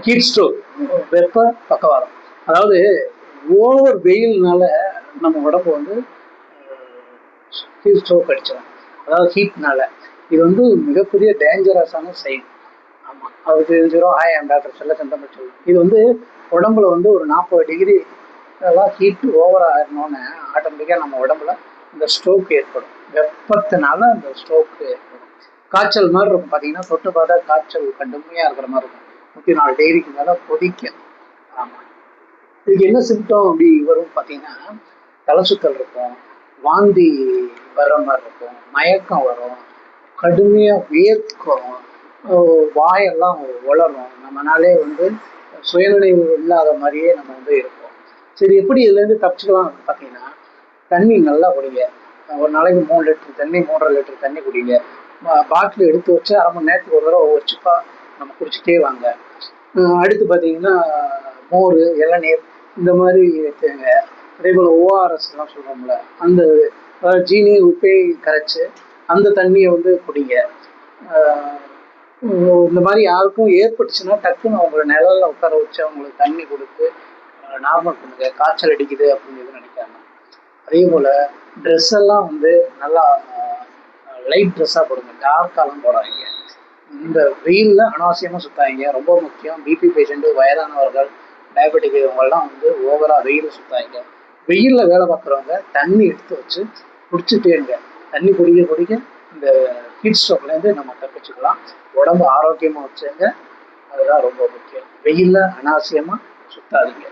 Heat stroke, வெப்ப பக்கவாதம். அதாவது ஓவர் வெயில்னால நம்ம உடம்பு வந்து ஹீட் ஸ்ட்ரோக் அடிச்சிடும். அதாவது ஹீட்னால இது வந்து மிகப்பெரிய டேஞ்சரஸான சைன். ஆமாம், அது தெரிஞ்சிடும். ஹாய், ஐம் டாக்டர் செல்லச்சந்திரன் சொல்லி இது வந்து உடம்புல வந்து ஒரு 40 டிகிரி எல்லாம் ஹீட் ஓவர் ஆகணும்னு ஆட்டோமேட்டிக்காக நம்ம உடம்புல இந்த ஸ்ட்ரோக் ஏற்படும். வெப்பத்தினால அந்த ஸ்ட்ரோக் ஏற்படும். காய்ச்சல் மாதிரி இருக்கும். பார்த்தீங்கன்னா தொட்டு பார்த்தா காய்ச்சல் கடுமையாக இருக்கிற மாதிரி இருக்கும். 104 டிகிரிக்கு மேலே கொதிக்கும். ஆமாம், இதுக்கு என்ன சிம்டம் அப்படி வரும் பார்த்தீங்கன்னா, தலை சுத்தல் இருக்கும், வாந்தி வர்ற மாதிரி இருக்கும், மயக்கம் வரும், கடுமையாக வேர்க்கும், வாயெல்லாம் உளரும், நம்மனாலே வந்து சுயநினைவு இல்லாத மாதிரியே நம்ம வந்து இருப்போம். சரி, எப்படி இதுலேருந்து தப்பிச்சுக்கலாம் பார்த்தீங்கன்னா, தண்ணி நல்லா குடிங்க. ஒரு நாளைக்கு 3 லிட்டர் தண்ணி, 3.5 லிட்டர் தண்ணி குடிங்க. பாட்டில் எடுத்து வச்சு அரை மணி நேரத்துக்கு ஒரு தடவை ஒவ்வொரு சிப்பா நம்ம குடிச்சிட்டே வாங்க. அடுத்து பார்த்தீங்கன்னா, மோர், இளநீர் இந்த மாதிரி எடுத்துங்க. அதே போல் ஓஆர்எஸ்லாம் சொல்கிறோம்ல, அந்த ஜீனி உப்பை கரைச்சி அந்த தண்ணியை வந்து குடிங்க. இந்த மாதிரி யாருக்கும் ஏற்பட்டுச்சுன்னா டக்குன்னு அவங்கள நிழலில் உட்கார வச்சு அவங்களுக்கு தண்ணி கொடுத்து நார்மல் பண்ணுங்க. காய்ச்சல் அடிக்குது அப்படின்னு நினைக்காம. அதே போல் ட்ரெஸ் எல்லாம் வந்து நல்லா லைட் ட்ரெஸ்ஸாக போடுங்க, டார்க்காலாம் போடாதீங்க. இந்த வெயிலில் அனாவசியமாக சுத்தாதீங்க. ரொம்ப முக்கியம், பிபி பேஷண்ட்டு, வயதானவர்கள், டயபெட்டிக் இவங்கெல்லாம் வந்து ஓவராக வெயில் சுத்தாதீங்க. வெயிலில் வேலை பார்க்குறவங்க தண்ணி எடுத்து வச்சு குடிச்சுட்டே இருங்க. தண்ணி குடிக்க குடிக்க இந்த ஹீட் ஸ்ட்ரோக்லேருந்து நம்ம தப்பிச்சுக்கலாம். உடம்பு ஆரோக்கியமாக வச்சுங்க, அதுதான் ரொம்ப முக்கியம். வெயிலில் அனாவசியமாக சுத்தாதீங்க.